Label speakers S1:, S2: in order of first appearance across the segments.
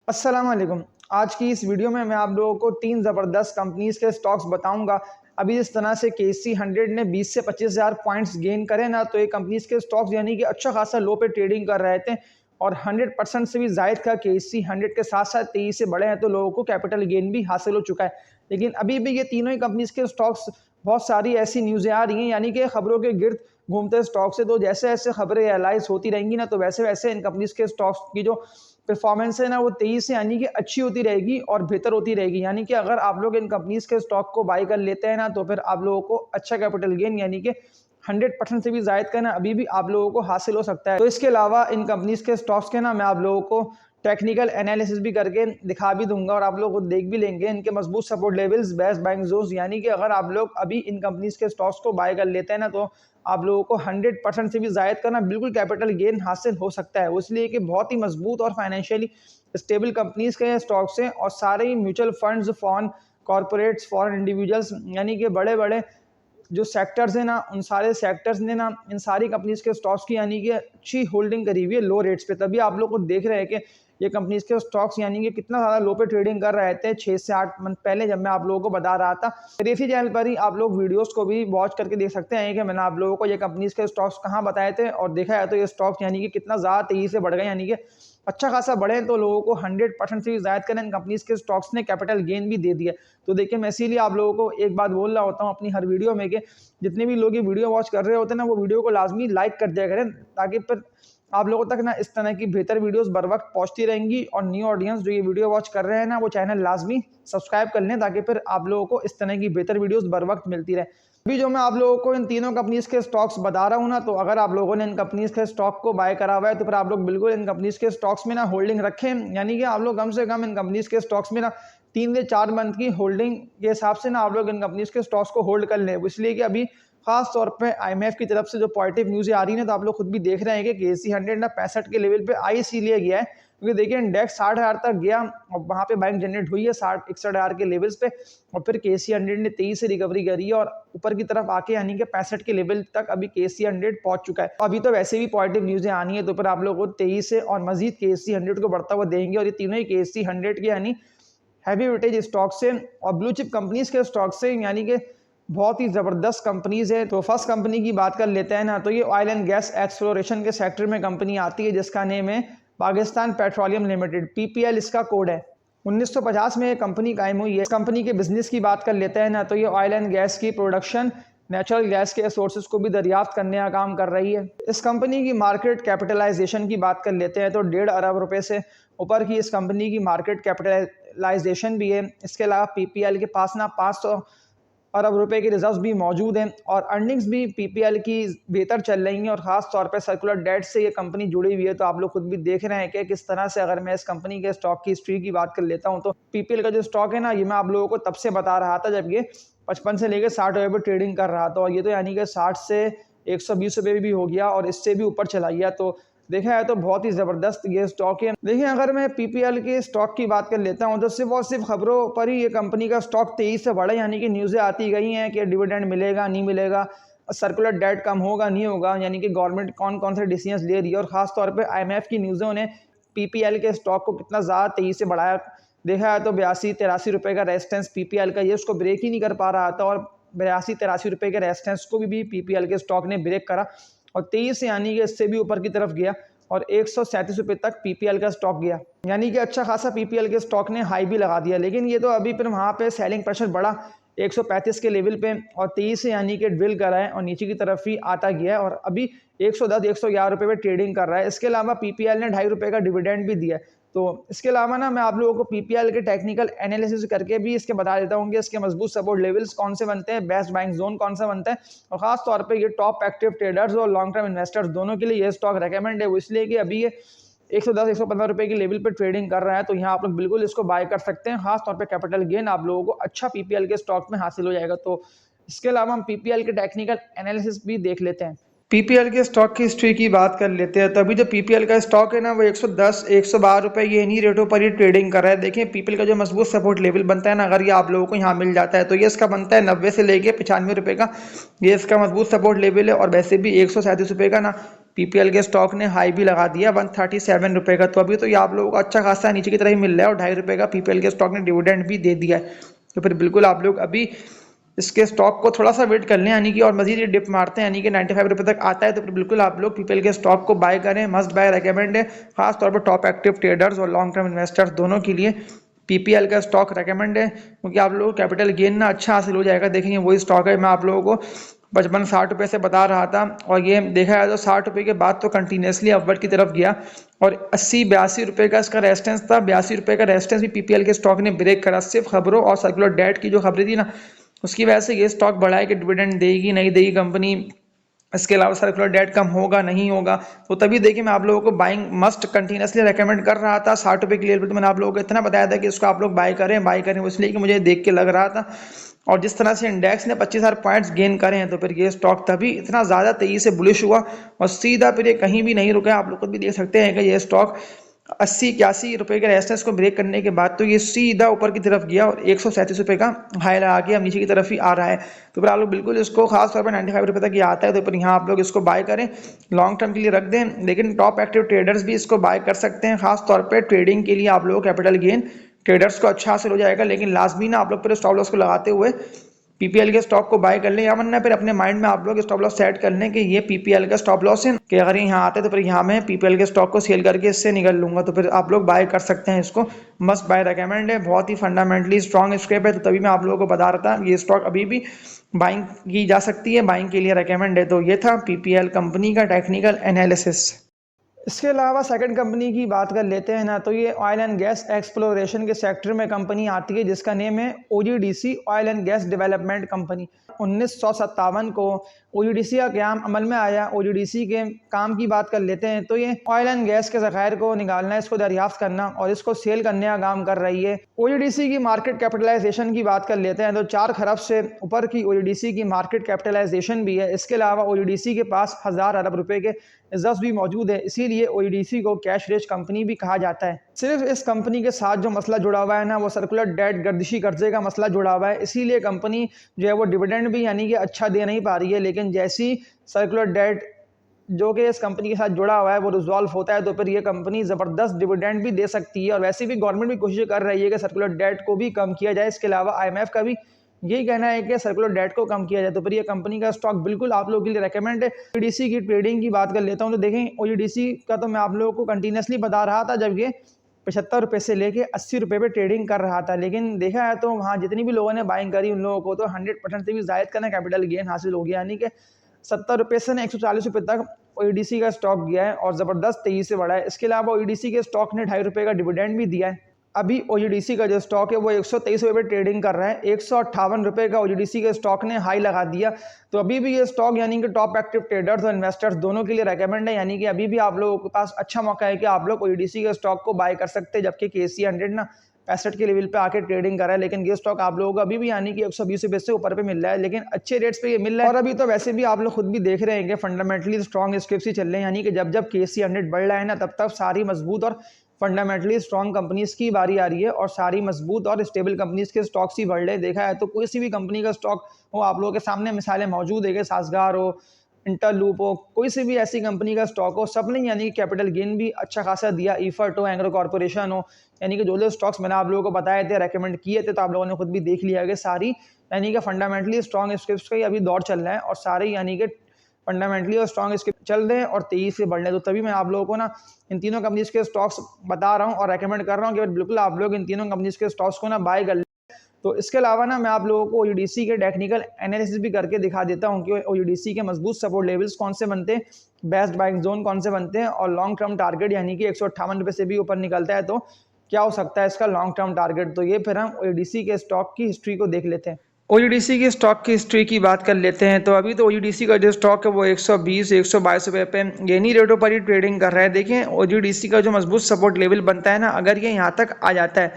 S1: अस्सलाम वालेकुम। आज की इस वीडियो में मैं आप लोगों को 3 ज़बरदस्त कंपनीज़ के स्टॉक्स बताऊंगा। अभी इस तरह से केसी 100 ने 20 से 25,000 पॉइंट्स गेन करे ना, तो ये कंपनीज़ के स्टॉक्स यानी कि अच्छा खासा लो पे ट्रेडिंग कर रहे थे और 100% से भी ज़ायद का केसी 100 के साथ साथ तेज़ी से बढ़े हैं, तो लोगों को कैपिटल गेन भी हासिल हो चुका है। लेकिन अभी भी ये तीनों ही कंपनीज़ के स्टॉक्स, बहुत सारी ऐसी न्यूज़ें आ रही हैं यानी कि खबरों के गिर्द घूमते स्टॉक्स से, तो जैसे जैसे खबरें एनालाइज होती रहेंगी ना, तो वैसे वैसे इन कंपनीज़ के स्टॉक्स की जो परफॉर्मेंस है ना, वो तेज़ी से यानी कि अच्छी होती रहेगी और बेहतर होती रहेगी। यानी कि अगर आप लोग इन कंपनीज़ के स्टॉक को बाय कर लेते हैं ना, तो फिर आप लोगों को अच्छा कैपिटल गेन यानी कि 100% से भी ज़ायद का ना अभी भी आप लोगों को हासिल हो सकता है। तो इसके अलावा इन कंपनीज़ के स्टॉक्स के ना मैं आप लोगों को टेक्निकल एनालिसिस भी करके दिखा भी दूंगा और आप लोग खुद देख भी लेंगे इनके मजबूत support levels, best buying zones. यानी कि अगर आप लोग अभी इन कंपनीज़ के स्टॉक्स को बाय कर लेते हैं ना, तो आप लोगों को 100% से भी ज़ायद का ना बिल्कुल कैपिटल गेन हासिल हो सकता है। वो इसलिए कि बहुत ही मजबूत और फाइनेंशियली स्टेबल कंपनीज़ के स्टॉक्स हैं और सारे ही mutual funds, foreign corporates, foreign individuals यानी कि बड़े-बड़े जो सेक्टर्स हैं ना, उन सारे सेक्टर्स ने ना इन सारी कंपनीज़ के स्टॉक्स की यानी कि अच्छी होल्डिंग करी हुई है लो रेट्स पे। तभी आप लोग को देख रहे हैं कि ये कंपनीज़ के स्टॉक्स यानी कि कितना ज़्यादा लो पे ट्रेडिंग कर रहे थे 6 से 8 मंथ पहले, जब मैं आप लोगों को बता रहा था। फिर इसी चैनल पर ही आप लोग वीडियोज़ को भी वॉच करके देख सकते हैं कि मैंने आप लोगों को ये कंपनीज़ के स्टॉक्स कहाँ बताए थे और देखा है तो ये स्टॉक्स यानी कि कितना ज़्यादा तेज़ी से बढ़ गए, यानी कि अच्छा खासा बढ़े, तो लोगों को 100% से भी ज़ायद करना इन कंपनीज़ के स्टॉक्स ने कैपिटल गेन भी दे दिया। तो देखिए, मैं इसीलिए आप लोगों को एक बात बोल रहा होता हूँ अपनी हर वीडियो में कि जितने भी लोग ये वीडियो वॉच कर रहे होते हैं ना, वो वीडियो को लाजमी लाइक कर दिया करें, ताकि फिर आप लोगों तक ना इस तरह की बेहतर वीडियोस बर वक्त पहुंचती रहेंगी। और न्यू ऑडियंस जो ये वीडियो वॉच कर रहे हैं ना, वो चैनल लाजमी सब्सक्राइब कर लें, ताकि फिर आप लोगों को इस तरह की बेहतर वीडियोस बर वक्त मिलती रहे। अभी जो मैं आप लोगों को इन तीनों कंपनीज के स्टॉक्स बता रहा हूँ ना, तो अगर आप लोगों ने इन कंपनीज के स्टॉक को बाय करा हुआ है, तो फिर आप लोग बिल्कुल इन कंपनीज के स्टॉक्स में ना होल्डिंग रखें। यानी कि आप लोग कम से कम इन कंपनीज के स्टॉक्स में ना 3 से 4 मंथ की होल्डिंग के हिसाब से ना आप लोग इन कंपनीज के स्टॉक्स को होल्ड कर लें। इसलिए कि अभी खास तौर पे आईएमएफ की तरफ से जो पॉजिटिव न्यूज़ आ रही है ना, तो आप लोग खुद भी देख रहे हैं कि केसी 100 ना 65 के लेवल पे आई इसीलिए गया है क्योंकि देखिए इंडेक्स 60,000 तक गया और वहाँ पे बाइंग जनरेट हुई है 60-61,000 के लेवल्स पे, और फिर केसी 100 ने 23 से रिकवरी करी है और ऊपर की तरफ आके यानी कि 65 के लेवल तक अभी केसी 100 पहुंच चुका है। अभी तो वैसे भी पॉजिटिव न्यूज़ें आनी है, तो फिर आप लोग को 23 से और मजीद केसी 100 को बढ़ता हुआ देंगे। और ये तीनों ही केसी 100 के यानी हैवी वेटेज स्टॉक से और ब्लू चिप कंपनीज के स्टॉक से, यानी कि बहुत ही ज़बरदस्त कंपनीज है। तो फर्स्ट कंपनी की बात कर लेते हैं ना, तो ये ऑयल एंड गैस एक्सप्लोरेशन के सेक्टर में कंपनी आती है, जिसका नेम है पाकिस्तान पेट्रोलियम लिमिटेड, पीपीएल इसका कोड है। 1950 में ये कंपनी कायम हुई है। इस कंपनी के बिजनेस की बात कर लेते हैं ना, तो ये ऑयल एंड गैस की प्रोडक्शन, नेचुरल गैस के सोर्सेज को भी दरियाफ्त करने का काम कर रही है। इस कंपनी की मार्केट कैपिटलाइजेशन की बात कर लेते हैं तो 1.5 अरब रुपए से ऊपर की इस कंपनी की मार्केट कैपिटलाइजेशन भी है। इसके अलावा पीपीएल के पास ना 500 अरब रुपए के रिजर्व भी मौजूद हैं और अर्निंग्स भी पीपीएल की बेहतर चल रही हैं और ख़ास तौर पे सर्कुलर डेट से ये कंपनी जुड़ी हुई है। तो आप लोग खुद भी देख रहे हैं कि किस तरह से, अगर मैं इस कंपनी के स्टॉक की हिस्ट्री की बात कर लेता हूँ, तो पीपीएल का जो स्टॉक है ना, ये मैं आप लोगों को तब से बता रहा था जब ये 55 से लेकर 60 रुपये पर ट्रेडिंग कर रहा था, और ये तो यानी कि 60 से 120 रुपये भी हो गया और इससे भी ऊपर चला गया। तो देखा है तो बहुत ही ज़बरदस्त ये स्टॉक है। देखिए, अगर मैं पीपीएल के स्टॉक की बात कर लेता हूँ, तो सिर्फ और सिर्फ खबरों पर ही ये कंपनी का स्टॉक तेज़ी से बढ़ा, यानी कि न्यूज़ें आती गई हैं कि डिविडेंड मिलेगा नहीं मिलेगा, सर्कुलर डेट कम होगा नहीं होगा, यानी कि गवर्नमेंट कौन कौन से डिसीजन ले रही है। और ख़ास तौर पर आईएमएफ की न्यूज़ों ने पीपीएल के स्टॉक को कितना ज़्यादा तेज़ी से बढ़ाया। देखा है तो 82-83 रुपये का रेजिस्टेंस पीपीएल का, ये उसको ब्रेक ही नहीं कर पा रहा था, और 82-83 रुपये के रेजिस्टेंस को भी पीपीएल के स्टॉक ने ब्रेक करा और 23 से यानी कि इससे भी ऊपर की तरफ गया और 137 रुपये तक पीपीएल का स्टॉक गया, यानी कि अच्छा खासा पीपीएल के स्टॉक ने हाई भी लगा दिया। लेकिन ये तो अभी फिर वहाँ पे सेलिंग प्रेशर बढ़ा 135 के लेवल पे और 23 से यानी कि ड्रिल करा है और नीचे की तरफ ही आता गया है और अभी 110-111 रुपये पे ट्रेडिंग कर रहा है। इसके अलावा पीपीएल ने 2.5 रुपये का डिविडेंड भी दिया है। तो इसके अलावा ना मैं आप लोगों को पीपीएल के टेक्निकल एनालिसिस करके भी इसके बता देता हूँ कि इसके मजबूत सपोर्ट लेवल्स कौन से बनते हैं, बेस्ट बाइंग जोन कौन सा बनता है, और खास तौर पे ये टॉप एक्टिव ट्रेडर्स और लॉन्ग टर्म इन्वेस्टर्स दोनों के लिए ये स्टॉक रेकमेंड है। वो इसलिए कि अभी ये 110-115 रुपये के लेवल पे ट्रेडिंग कर रहा है, तो यहाँ आप लोग बिल्कुल इसको बाय कर सकते हैं। खास तौर पे कैपिटल गेन आप लोगों को अच्छा पीपीएल के स्टॉक में हासिल हो जाएगा। तो इसके अलावा हम पीपीएल के टेक्निकल एनालिसिस भी देख लेते हैं। पीपीएल के स्टॉक की हिस्ट्री की बात कर लेते हैं। तो अभी जो पीपीएल का स्टॉक है ना, वो 110-112 रुपये ये इन्हीं रेटों पर ही ट्रेडिंग कर रहा है। देखिए, पीपीएल का जो मजबूत सपोर्ट लेवल बनता है ना, अगर ये आप लोगों को यहाँ मिल जाता है, तो ये इसका बनता है 90 से लेके 95 रुपये का, ये इसका मजबूत सपोर्ट लेवल है। और वैसे भी 137 रुपये का ना पीपीएल के स्टॉक ने हाई भी लगा दिया 137 रुपये का। तो अभी तो ये आप लोगों को अच्छा खासा नीचे की तरह ही मिल रहा है और 2.5 रुपये का पीपीएल के स्टॉक ने डिविडेंड भी दे दिया है। तो फिर बिल्कुल आप लोग अभी इसके स्टॉक को थोड़ा सा वेट कर लें, यानी कि और मजीद ये डिप मारते हैं, यानी कि 95 रुपये तक आता है तो फिर बिल्कुल आप लोग पीपीएल के स्टॉक को बाय करें। मस्ट बाय रेकमेंड है, खासतौर पर टॉप एक्टिव ट्रेडर्स और लॉन्ग टर्म इन्वेस्टर्स दोनों के लिए पीपीएल का स्टॉक रेकमेंड है, क्योंकि आप लोगों को कैपिटल गेन ना अच्छा हासिल हो जाएगा। देखेंगे वही स्टॉक है मैं आप लोगों को 55-60 रुपये से बता रहा था, और ये देखा जाए तो 60 रुपये के बाद तो कंटिन्यूसली अपवर्ड की तरफ गया और 80-82 रुपये का इसका रेजिस्टेंस था। 82 रुपये का रेजिस्टेंस भी पीपीएल के स्टॉक ने ब्रेक करा, सिर्फ खबरों और सर्कुलर डेट की जो खबरें थी ना उसकी वजह से ये स्टॉक बढ़ा है कि डिविडेंड देगी नहीं देगी कंपनी, इसके अलावा सर्कुलर डेट कम होगा नहीं होगा। तो तभी देखिए मैं आप लोगों को बाइंग मस्ट कंटिन्यूसली रेकमेंड कर रहा था 60 रुपये के लिए। तो मैंने आप लोगों को इतना बताया था कि इसको आप लोग बाय करें इसलिए कि मुझे देख के लग रहा था, और जिस तरह से इंडेक्स ने 25,000 पॉइंट्स गेन करे हैं तो फिर ये स्टॉक तभी इतना ज़्यादा तेजी से बुलिश हुआ और सीधा फिर ये कहीं भी नहीं रुका। आप लोग खुद भी देख सकते हैं कि ये स्टॉक 80-81 रुपये के रेजिस्टेंस को ब्रेक करने के बाद तो ये सीधा ऊपर की तरफ गया और 137 रुपये का हाई लगा के अब नीचे की तरफ ही आ रहा है। तो फिर आप लोग बिल्कुल इसको खास तौर पर 95 रुपये तक ये आता है तो फिर यहाँ आप लोग इसको बाय करें, लॉन्ग टर्म के लिए रख दें। लेकिन टॉप एक्टिव ट्रेडर्स भी इसको बाय कर सकते हैं, खास तौर पर ट्रेडिंग के लिए आप लोग कैपिटल गेन ट्रेडर्स को अच्छा हासिल हो जाएगा। लेकिन लास्ट भी ना आप लोग फिर स्टॉप लॉस को लगाते हुए पीपीएल के स्टॉक को बाय कर लें, या वरना फिर अपने माइंड में आप लोग स्टॉप लॉस सेट कर लें कि ये पीपीएल का स्टॉप लॉस है कि अगर यहाँ आते तो फिर यहाँ मैं पीपीएल के स्टॉक को सेल करके इससे निकल लूंगा। तो फिर आप लोग बाय कर सकते हैं इसको, मस्ट बाय रेकमेंड है, बहुत ही फंडामेंटली स्ट्रॉन्ग स्क्रेप है। तो तभी मैं आप लोगों को बता रहा था ये स्टॉक अभी भी बाइंग की जा सकती है, बाइंग के लिए रेकमेंड है। तो ये था पीपीएल कंपनी का टेक्निकल एनालिसिस। इसके अलावा सेकंड कंपनी की बात कर लेते हैं ना, तो ये ऑयल एंड गैस एक्सप्लोरेशन के सेक्टर में कंपनी आती है जिसका नेम है OGDC oil and gas development company. 1957 को ओजीडीसी का क्याम अमल में आया। ओजीडीसी के काम की बात कर लेते हैं तो ये ऑयल एंड गैस के ज़खायर को निकालना, इसको दरियाफ्त करना और इसको सेल करने का काम कर रही है। ओजीडीसी की मार्केट कैपिटलाइजेशन की बात कर लेते हैं तो 4 खरब से ऊपर की ओजीडीसी की मार्केट कैपिटलाइजेशन भी है। इसके अलावा ओजीडीसी के पास 1000 अरब रुपए के रिजर्व भी मौजूद है, इसीलिए ओजीडीसी को कैश रिच कंपनी भी कहा जाता है। सिर्फ इस कंपनी के साथ जो मसला जुड़ा हुआ है ना वो सर्कुलर डेट गर्दिशी कर्जे का मसला जुड़ा हुआ है, इसीलिए कंपनी जो है वो डिविडेंड भी यानी कि अच्छा दे नहीं पा रही है। लेकिन जैसी सर्कुलर डेट जो कि इस कंपनी के साथ जुड़ा हुआ है वो रिजॉल्व होता है तो फिर ये कंपनी ज़बरदस्त डिविडेंड भी दे सकती है। और वैसे भी गवर्नमेंट भी कोशिश कर रही है कि सर्कुलर डेट को भी कम किया जाए। इसके अलावा IMF का भी यही कहना है कि सर्कुलर डेट को कम किया जाए। तो फिर ये कंपनी का स्टॉक बिल्कुल आप लोगों के लिए रेकमेंड है। ओजीडीसी की ट्रेडिंग की बात कर लेता हूँ तो देखें ओजीडीसी का तो मैं आप लोगों को कंटिन्यूसली बता रहा था जब ये 75 रुपये से लेके 80 रुपये पे ट्रेडिंग कर रहा था। लेकिन देखा है तो वहाँ जितनी भी लोगों ने बाइंग करी उन लोगों को तो 100% से भी ज़ायद करना कैपिटल गेन हासिल हो गया, यानी कि 70 रुपये से 140 रुपये तक ओजीडीसी का स्टॉक गया है और ज़बरदस्त तेज़ी से बढ़ा है। इसके अलावा ओजीडीसी के स्टॉक ने 2.5 रुपये का डिविडेंड भी दिया है। अभी ओजीडीसी का जो स्टॉक है वो 123 रुपये ट्रेडिंग कर रहा है। 158 रुपये का ओजीडीसी के स्टॉक ने हाई लगा दिया। तो अभी भी ये स्टॉक यानी कि टॉप एक्टिव ट्रेडर्स और इन्वेस्टर्स दोनों के लिए रेकमेंड है, यानी कि अभी भी आप लोगों के पास अच्छा मौका है कि आप लोग ओजीडीसी के स्टॉक को बाय कर सकते हैं। जबकि KSE 100 ना 65 के लेवल पे आके ट्रेडिंग कर रहा है, लेकिन ये स्टॉक आप लोगों को अभी भी यानी कि 120 रुपये से ऊपर पे मिल रहा है, लेकिन अच्छे रेट्स पे ये मिल रहा है। और अभी तो वैसे भी आप लोग खुद भी देख रहे हैं कि फंडामेंटली स्ट्रॉन्ग स्क्रिप्ट ही चल रहे हैं, यानी कि जब जब KSE 100 बढ़ रहा है ना तब तब सारी मजबूत और फंडामेंटली स्ट्रॉन्ग कंपनीज की बारी आ रही है और सारी मजबूत और स्टेबल कंपनीज के स्टॉक्स ही बढ़ रहे हैं। देखा है तो कोई सी भी कंपनी का स्टॉक हो आप लोगों के सामने मिसालें मौजूद है कि सासगार हो, इंटरलूप हो, कोई सी भी ऐसी कंपनी का स्टॉक हो, सब ने यानी कि कैपिटल गेन भी अच्छा खासा दिया। ईफर्ट हो, एंग्रो कॉर्पोरेशन हो, यानी कि जो स्टॉक्स मैंने आप लोगों को बताए थे रेकमेंड किए थे तो आप लोगों ने खुद भी देख लिया कि सारी यानी कि फंडामेंटली स्ट्रॉन्ग स्क्रिप्ट का ही अभी दौर चल रहा है और सारे यानी कि फंडामेंटली और स्ट्रॉन्ग स्क्रिप्ट चल रहे हैं और तेजी से बढ़ रहे हैं। तो तभी मैं आप लोगों को ना इन तीनों कंपनीज के स्टॉक्स बता रहा हूँ और रेकमेंड कर रहा हूँ कि बिल्कुल आप लोग इन तीनों कंपनीज के स्टॉक्स को ना बाय कर लें। तो इसके अलावा ना मैं आप लोगों को ओजीडीसी के टेक्निकल एनालिसिस भी करके दिखा देता हूँ कि ओजीडीसी के मजबूत सपोर्ट लेवल्स कौन से बनते हैं, बेस्ट बाइंग जोन कौन से बनते हैं और लॉन्ग टर्म टारगेट यानी कि 158 रुपये से भी ऊपर निकलता है तो क्या हो सकता है इसका लॉन्ग टर्म टारगेट। तो ये फिर हम ओजीडीसी के स्टॉक की हिस्ट्री को देख लेते हैं। ओजीडीसी की स्टॉक की हिस्ट्री की बात कर लेते हैं तो अभी तो ओजीडीसी का जो स्टॉक है वो 120-122 रुपये पे गेनी रेटों पर ही ट्रेडिंग कर रहा है। देखिए ओजीडीसी का जो मजबूत सपोर्ट लेवल बनता है ना, अगर ये यहाँ तक आ जाता है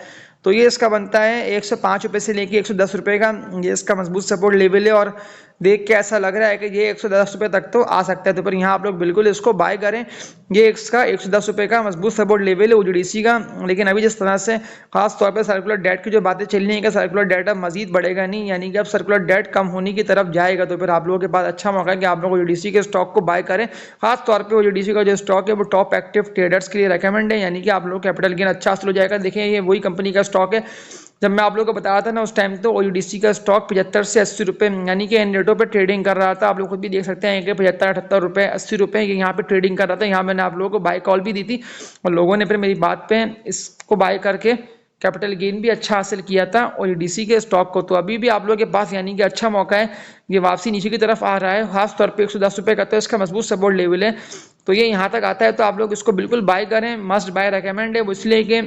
S1: तो ये इसका बनता है 105 रुपये से लेके 110 रुपये का, ये इसका मजबूत सपोर्ट लेवल है। और देख के ऐसा लग रहा है कि ये 110 रुपये तक तो आ सकता है, तो पर यहाँ आप लोग बिल्कुल इसको बाय करें। ये इसका 110 रुपये का मजबूत सपोर्ट लेवल है ओजीडीसी का। लेकिन अभी जिस तरह से खास तौर पर सर्कुलर डेट की जो बातें चल रही है कि सर्कुलर डेट अब मजीद बढ़ेगा नहीं, यानी कि अब सर्कुलर डेट कम होने की तरफ जाएगा, तो फिर आप लोगों के पास अच्छा मौका है कि आप लोग ओजीडीसी के स्टॉक को बाय करें। खास तौर पर ओजीडीसी का जो स्टॉक है वो टॉप एक्टिव ट्रेडर्स के लिए रेकमेंड है, यानी कि आप लोग कैपिटल गेन अच्छा हासिल हो जाएगा। देखिए ये वही कंपनी का स्टॉक है, जब मैं आप लोगों को बताया था ना उस टाइम तो ओजीडीसी का स्टॉक 75 से 80 रुपये यानी कि इन रेटों पे ट्रेडिंग कर रहा था। आप लोग खुद भी देख सकते हैं कि 75, 78 रुपये, 80 रुपये यहाँ पे ट्रेडिंग कर रहा था। यहाँ मैंने आप लोगों को बाय कॉल भी दी थी और लोगों ने फिर मेरी बात पे इसको बाय करके कैपिटल गेन भी अच्छा हासिल किया था ओजीडीसी के स्टॉक को। तो अभी भी आप लोगों के पास यानी कि अच्छा मौका है, ये वापसी नीचे की तरफ आ रहा है, खास तौर पे 110 रुपये का तो इसका मजबूत सपोर्ट लेवल है। तो ये यहाँ तक आता है तो आप लोग इसको बिल्कुल बाय करें, मस्ट बाय रेकमेंड है वो, इसलिए कि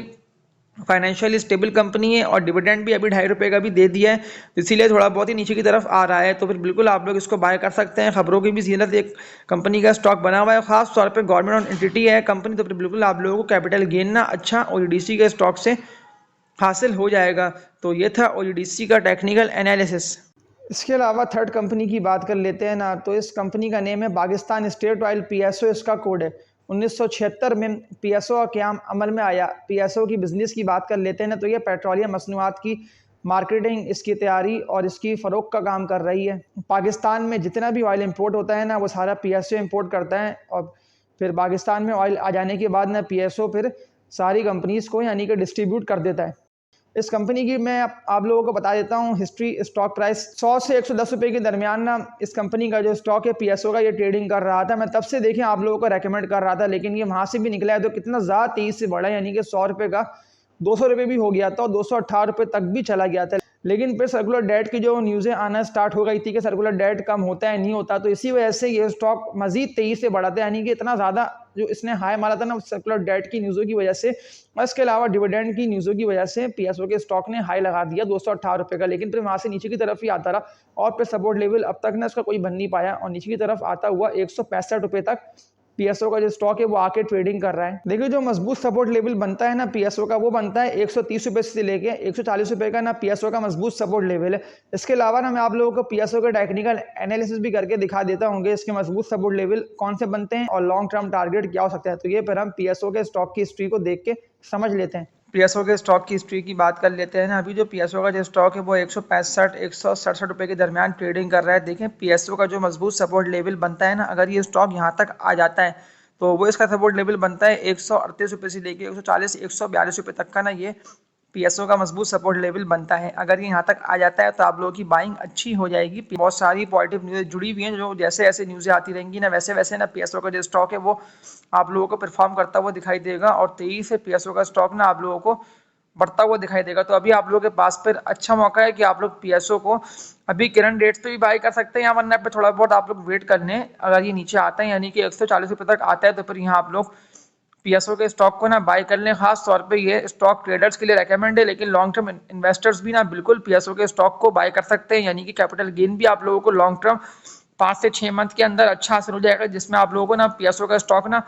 S1: फाइनेंशियली स्टेबल कंपनी है और डिविडेंड भी अभी 2.5 रुपये का भी दे दिया है, तो इसीलिए थोड़ा बहुत ही नीचे की तरफ आ रहा है। तो फिर बिल्कुल आप लोग इसको बाय कर सकते हैं। खबरों की भी जीनत एक कंपनी का स्टॉक बना हुआ है, खास तौर पे गवर्नमेंट एंटिटी है कंपनी, तो फिर बिल्कुल आप लोगों को कैपिटल गेन ना अच्छा ओजीडीसी के स्टॉक से हासिल हो जाएगा। तो ये था ओजीडीसी का टेक्निकल एनालिसिस। इसके अलावा थर्ड कंपनी की बात कर लेते हैं ना, तो इस कंपनी का नेम है पाकिस्तान स्टेट ऑयल, पीएसओ इसका कोड है। 1976 में पीएसओ का क्याम अमल में आया। पीएसओ की बिजनेस की बात कर लेते हैं ना, तो ये पेट्रोलियम मसनूआत की मार्केटिंग, इसकी तैयारी और इसकी फ़रोख्त का काम कर रही है। पाकिस्तान में जितना भी ऑयल इंपोर्ट होता है ना वो सारा पीएसओ इंपोर्ट करता है, और फिर पाकिस्तान में ऑयल आ जाने के बाद ना पीएसओ फिर सारी कंपनीज़ को यानी कि डिस्ट्रीब्यूट कर देता है। इस कंपनी की मैं आप लोगों को बता देता हूँ हिस्ट्री। स्टॉक प्राइस 100 से 110 रुपये के दरमियान ना इस कंपनी का जो स्टॉक है पीएसओ का ये ट्रेडिंग कर रहा था। मैं तब से देखें आप लोगों को रेकमेंड कर रहा था, लेकिन ये वहाँ से भी निकला है तो कितना ज़्यादा तेज़ी से बढ़ा, यानी कि 100 रुपये का 200 रुपये भी हो गया था और 218 रुपये तक भी चला गया था। लेकिन फिर सर्कुलर डेट की जो न्यूज़ें आना स्टार्ट हो गई थी कि सर्कुलर डेट कम होता है नहीं होता, तो इसी वजह से ये स्टॉक मजीद तेज़ी से बढ़ा था, यानी कि इतना ज़्यादा जो इसने हाई मारा था ना सर्कुलर डेट की न्यूज़ों की वजह से और इसके अलावा डिविडेंड की न्यूज़ों की वजह से पीएसओ के स्टॉक ने हाई लगा दिया 218 रुपये का। लेकिन फिर वहाँ से नीचे की तरफ ही आता रहा और फिर सपोर्ट लेवल अब तक ना इसका कोई बन नहीं पाया और नीचे की तरफ आता हुआ 165 रुपये तक पीएसओ का जो स्टॉक है वो आके ट्रेडिंग कर रहा है। देखिए जो मजबूत सपोर्ट लेवल बनता है ना पीएसओ का, वो बनता है 130 रुपये से लेके 140 रुपये का ना पीएसओ का मजबूत सपोर्ट लेवल है। इसके अलावा ना मैं आप लोगों को पीएसओ का टेक्निकल एनालिसिस भी करके दिखा देता हूँ इसके मजबूत सपोर्ट लेवल कौन से बनते हैं और लॉन्ग टर्म टारगेट क्या हो सकता है। तो ये फिर हम पीएसओ के स्टॉक की हिस्ट्री को देख के समझ लेते हैं। पीएसओ के स्टॉक की हिस्ट्री की बात कर लेते हैं ना। अभी जो पीएसओ का जो स्टॉक है वो 165 167 रुपये के दरमियान ट्रेडिंग कर रहा है। देखें पीएसओ का जो मजबूत सपोर्ट लेवल बनता है ना, अगर ये स्टॉक यहाँ तक आ जाता है तो वो इसका सपोर्ट लेवल बनता है 138 रुपये से लेके 140 142 रुपये तक का ना ये पीएसओ का मजबूत सपोर्ट लेवल बनता है। अगर ये यहाँ तक आ जाता है तो आप लोगों की बाइंग अच्छी हो जाएगी। बहुत सारी पॉजिटिव न्यूज़ जुड़ी हुई हैं, जो जैसे जैसे न्यूज़ें आती रहेंगी ना वैसे वैसे ना पीएसओ का जो स्टॉक है वो आप लोगों को परफॉर्म करता हुआ दिखाई देगा और तेजी से पीएसओ का स्टॉक ना आप लोगों को बढ़ता हुआ दिखाई देगा। तो अभी आप लोगों के पास फिर अच्छा मौका है कि आप लोग पीएसओ को अभी करंट रेट्स पे भी बाय कर सकते हैं, या वरना पे थोड़ा बहुत आप लोग वेट कर लें। अगर ये नीचे आता है यानी कि 140 रुपये तक आता है तो फिर यहाँ आप लोग पीएसओ के स्टॉक को ना बाय कर लें। खास तौर पे ये स्टॉक ट्रेडर्स के लिए रेकमेंड है, लेकिन लॉन्ग टर्म इन्वेस्टर्स भी ना बिल्कुल पीएसओ के स्टॉक को बाय कर सकते हैं, यानी कि कैपिटल गेन भी आप लोगों को लॉन्ग टर्म 5 से 6 मंथ के अंदर अच्छा हासिल हो जाएगा, जिसमें आप लोगों को ना पीएसओ का स्टॉक ना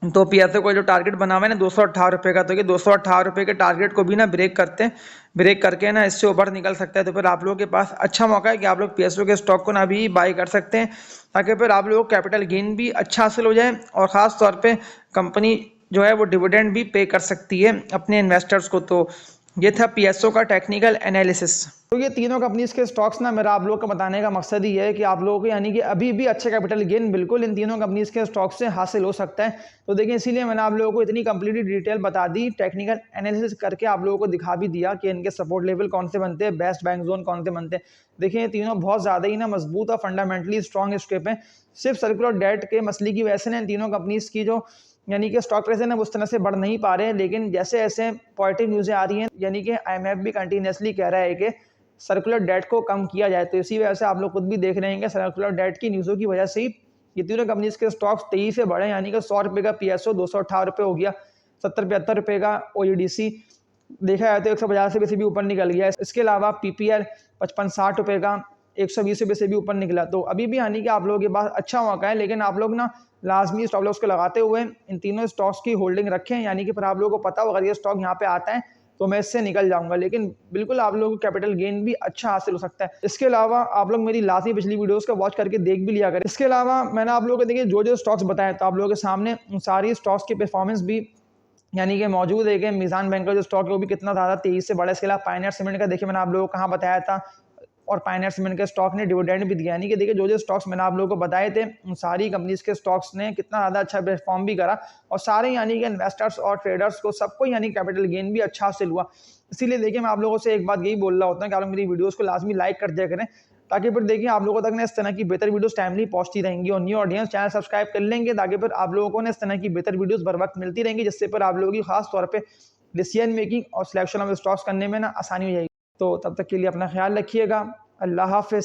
S1: तो पीएसओ को जो टारगेट बना हुआ है ना 218 रुपये का, तो ये 218 रुपये के टारगेट को भी ना ब्रेक करके ना इससे ऊपर निकल सकता है। तो फिर आप लोगों के पास अच्छा मौका है कि आप लोग पीएसओ के स्टॉक को ना अभी बाय कर सकते हैं, ताकि फिर आप लोगों को कैपिटल गेन भी अच्छा हासिल हो जाए और ख़ास तौर पे कंपनी जो है वो डिविडेंड भी पे कर सकती है अपने इन्वेस्टर्स को। तो ये था पीएसओ का टेक्निकल एनालिसिस। तो ये तीनों कंपनीज के स्टॉक्स ना मेरा आप लोगों को बताने का मकसद ही है कि आप लोगों को यानी कि अभी भी अच्छा कैपिटल गेन बिल्कुल इन तीनों कंपनीज के स्टॉक से हासिल हो सकता है। तो देखिए इसीलिए मैंने आप लोगों को इतनी कंप्लीटली डिटेल बता दी, टेक्निकल एनालिसिस करके आप लोगों को दिखा भी दिया कि इनके सपोर्ट लेवल कौन से बनते हैं, बेस्ट बैंक जोन कौन से बनते हैं। देखिए ये तीनों बहुत ज़्यादा ही ना मजबूत और फंडामेंटली स्ट्रॉन्ग स्टेप हैं। सिर्फ सर्कुलर डेट के मसले की वजह से ना इन तीनों कंपनीज की जो यानी कि स्टॉक प्राइस है ना उस तरह से बढ़ नहीं पा रहे हैं, लेकिन जैसे जैसे पॉजिटिव न्यूज़ें आ रही हैं यानी कि आईएमएफ भी कंटिन्यूसली कह रहा है कि सर्कुलर डेट को कम किया जाए, तो इसी वजह से आप लोग खुद भी देख रहे हैं कि सर्कुलर डेट की न्यूज़ों की वजह से ही ये तीनों कंपनीज के स्टॉक्स तेजी से बढ़े, यानी कि 100 रुपये का पीएसओ 218 रुपये हो गया, 70-75 रुपये का ओईडीसी देखा जाए तो 150 रुपये से भी ऊपर निकल गया। इसके अलावा पीपीएल 55-60 रुपये का 120 रुपये से भी ऊपर निकला। तो अभी भी यानी कि आप लोगों के पास अच्छा मौका है, लेकिन आप लोग ना लाजमी स्टॉप लॉस को लगाते हुए इन तीनों स्टॉक्स की होल्डिंग रखें, यानी कि फिर आप लोगों को पता हो अगर ये स्टॉक यहाँ पे आता है तो मैं इससे निकल जाऊंगा, लेकिन बिल्कुल आप लोगों को कैपिटल गेन भी अच्छा हासिल हो सकता है। इसके अलावा आप लोग मेरी लास्ट पिछली वीडियोस का वॉच करके देख भी लिया करें। इसके अलावा मैंने आप लोगों को देखिए जो जो स्टॉक्स बताए, तो आप लोगों के सामने सारी स्टॉक्स की परफॉर्मेंस भी यानी कि मौजूद है कि मीज़ान बैंक का जो स्टॉक है वो भी कितना ज़्यादा तेज़ी से बढ़ा। इसके अलावा पायनियर सीमेंट का देखिए मैंने आप लोगों को कहाँ बताया था, और पायनियर सीमेंट के स्टॉक ने डिविडेंड भी दिया। यानी कि देखिए जो जो स्टॉक्स मैंने आप लोगों को बताए थे उन सारी कंपनीज के स्टॉक्स ने कितना ज़्यादा अच्छा परफॉर्म भी करा, और सारे यानी कि इन्वेस्टर्स और ट्रेडर्स को सबको यानी कैपिटल गेन भी अच्छा हासिल हुआ। इसीलिए देखिए मैं आप लोगों से एक बात यही बोल रहा होता हूँ कि आप लोग मेरी वीडियोज़ को लाजमी लाइक कर दिया करें, ताकि फिर देखिए आप लोगों तक ना इस तरह की बेहतर वीडियोस टाइमली पहुंचती रहेंगी। और न्यू ऑडियंस चैनल सब्सक्राइब कर लेंगे, ताकि फिर आप लोगों को ना इस तरह की बेहतर वीडियोस बर वक्त मिलती रहेंगी, जिससे फिर आप लोगों की खास तौर पे डिसीजन मेकिंग और सिलेक्शन ऑफ स्टॉक्स करने में ना आसानी हो जाएगी। तो तब तक के लिए अपना ख्याल रखिएगा। अल्लाह हाफिज़।